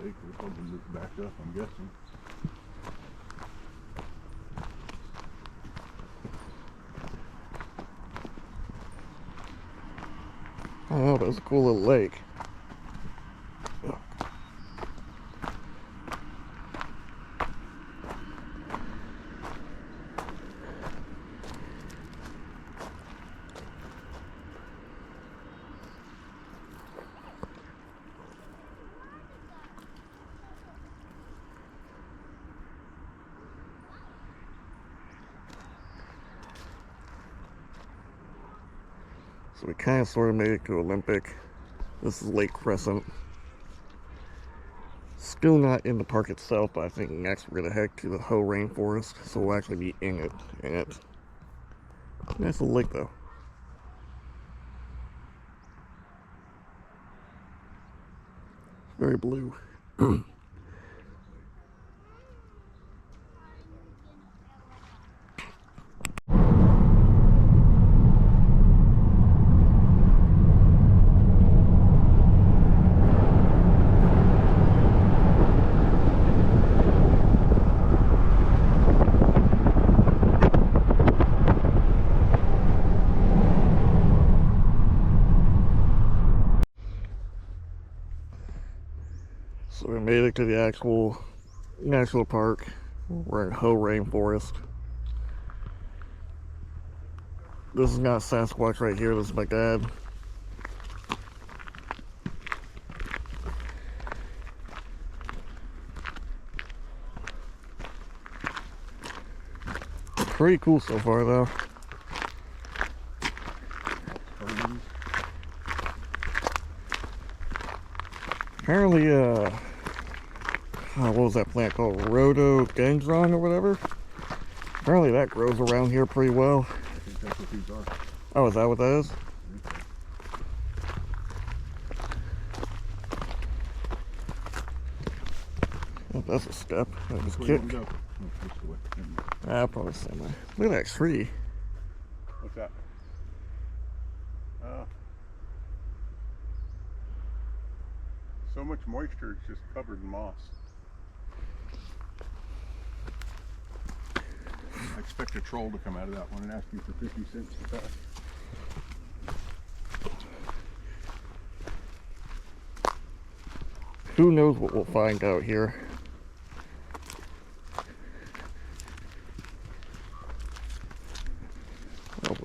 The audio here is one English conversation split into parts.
lake. We'll probably look back up, I'm guessing. I don't know, but it's a cool little lake. So we kind of sort of made it to Olympic. This is Lake Crescent. Still not in the park itself, but I think next we're gonna head to the Hoh Rainforest, so we'll actually be in it. Nice little lake though. Very blue. So we made it to the actual national park. We're in Hoh Rainforest. This is not Sasquatch right here, this is my dad. Pretty cool so far though. Apparently, what was that plant called? Rhododendron or whatever? Apparently that grows around here pretty well. I think that's what these are. Oh, is that what that is? Oh, that's a step. I just kicked. Ah, probably semi. Look at that tree. What's that? So much moisture, it's just covered in moss. I expect a troll to come out of that one and ask you for 50 cents to pass. Who knows what we'll find out here. Oh,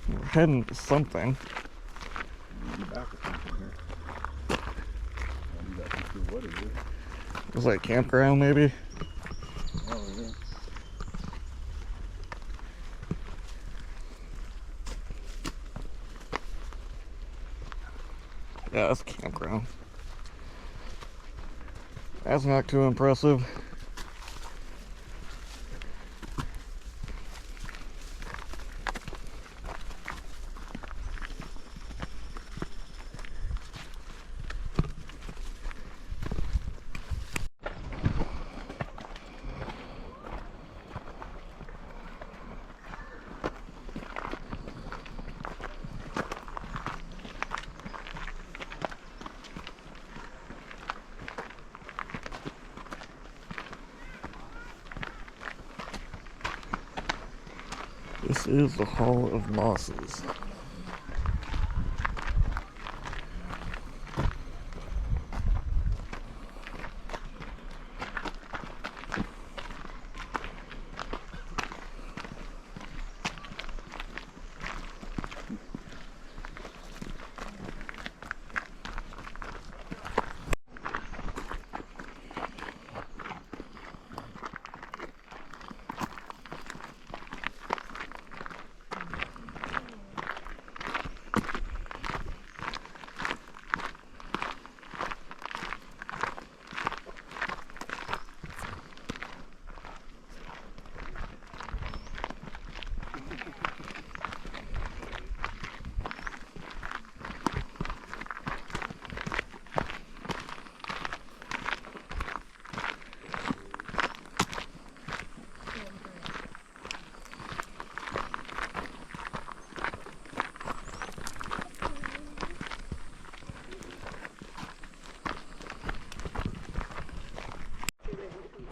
we're heading to something. In the back of something here. I'm not sure what it is. It's like a campground maybe? Oh, yeah. Yeah, that's a campground. That's not too impressive. This is the Hall of Mosses.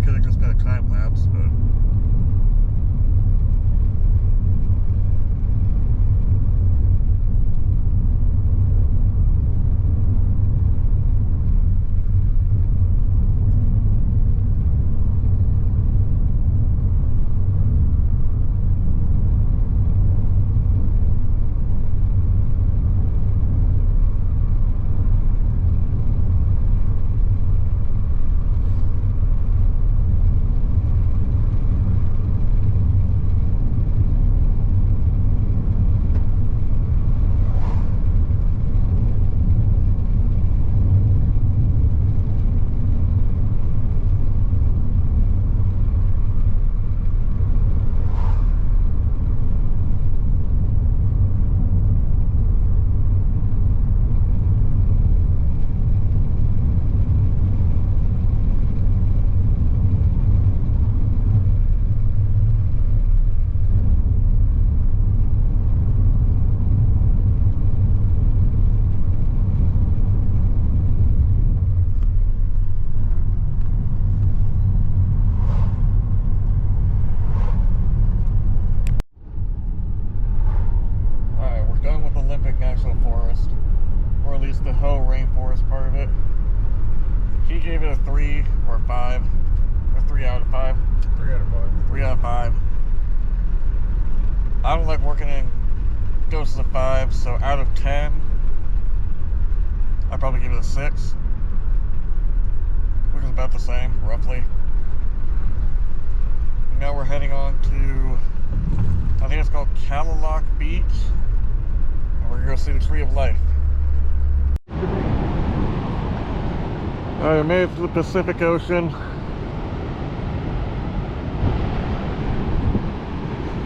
probably could have just been a time lapse, but. National Forest, or at least the Hoh Rainforest part of it. He gave it a 3 or 5, or 3 out of 5. 3 out of 5. 3 out of 5. I don't like working in doses of 5, so out of 10, I'd probably give it a 6, which is about the same, roughly. And now we're heading on to, I think it's called Cadillac Beach. We're going to see the Tree of Life. Alright, I made it to the Pacific Ocean.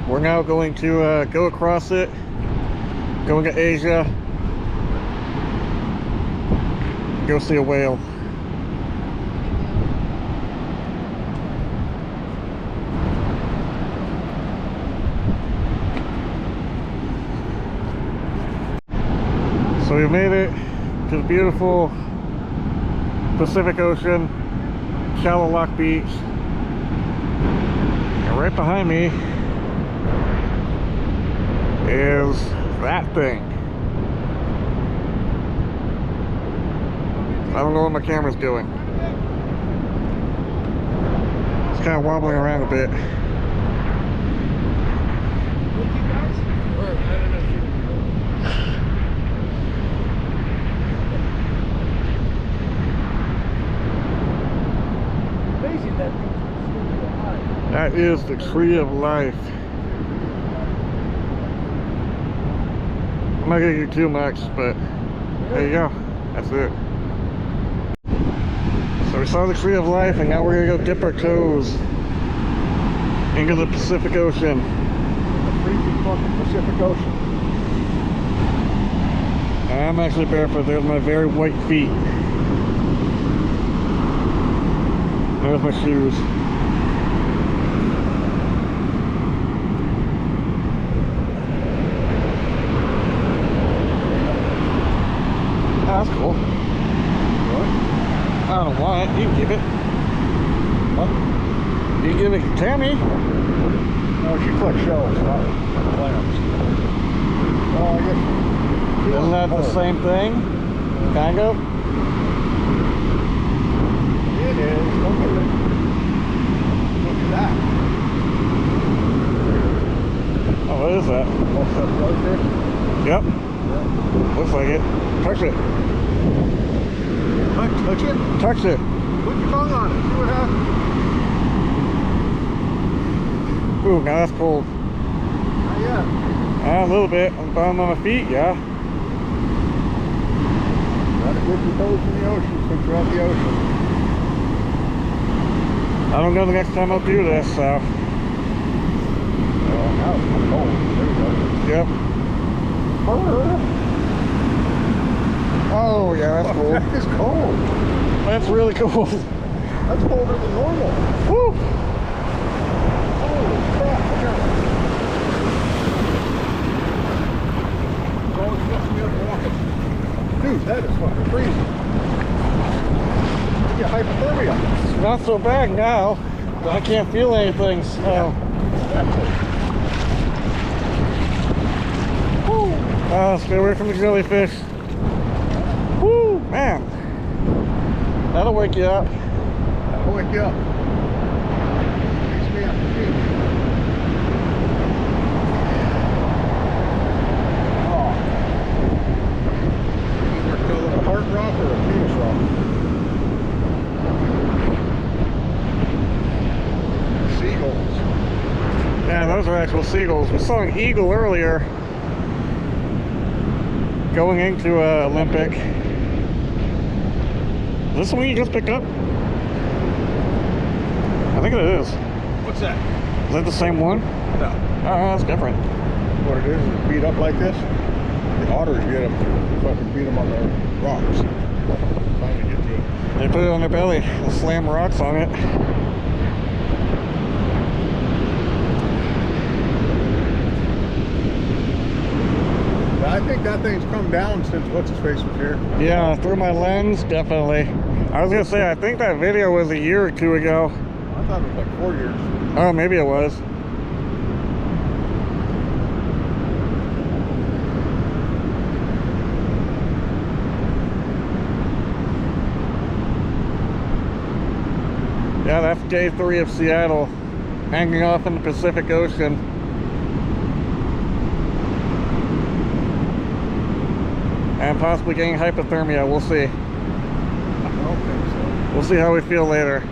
We're now going to go across it, going to Asia, go see a whale. So we made it to the beautiful Pacific Ocean, Cadillac Beach, and right behind me is that thing. I don't know what my camera's doing. It's kind of wobbling around a bit. That is the Tree of Life. I'm not gonna get too much, but there you go. That's it. So we saw the Tree of Life, and now we're gonna go dip our toes into the Pacific Ocean. The freezing fucking Pacific Ocean. I'm actually barefoot. There's my very white feet. There's my shoes. That's cool. What? I don't want it. You can give it. What? You can give it to Tammy. No, she collects shells, not clams. Well, I guess. Isn't that the same thing? Kind of? It is. Look at it. Look at that. Oh, what is that? What's that right there? Yep. Yeah. Looks like it. Touch it. Touch it? Touch it. Put your tongue on it. See what happens. Ooh, now that's cold. Not yet. A little bit. On the bottom of my feet, yeah. Gotta dip your toes in the ocean since you're at the ocean. I don't know the next time I'll do this, so. Oh, now it's cold. There we go. Yep. Oh, yeah, that's cool. That is cold. That's really cool. That's colder than normal. Woo! Holy crap. Look out. Dude, that is fucking freezing. You get hypothermia. It's not so bad now. I can't feel anything, so. Woo. Stay away from the jellyfish. Woo, man. That'll wake you up. That'll wake you up. Makes me up to pee. Oh. Either killing a heart rock or a penis rock. Seagulls. Yeah, those are actual seagulls. We saw an eagle earlier going into Olympic. Is this the one you just picked up? I think it is. What's that? Is that the same one? No. Oh, that's different. What it is beat up like this. The otters get them, fucking beat them on the rocks. Finally get to them. They put it on their belly and slam rocks on it. I think that thing's come down since what's-his-face was here. Yeah, through my lens, definitely. I was gonna say, I think that video was a year or two ago. I thought it was like 4 years. Oh, maybe it was. Yeah, that's day 3 of Seattle, hanging off in the Pacific Ocean. And possibly getting hypothermia, we'll see. I don't think so. We'll see how we feel later.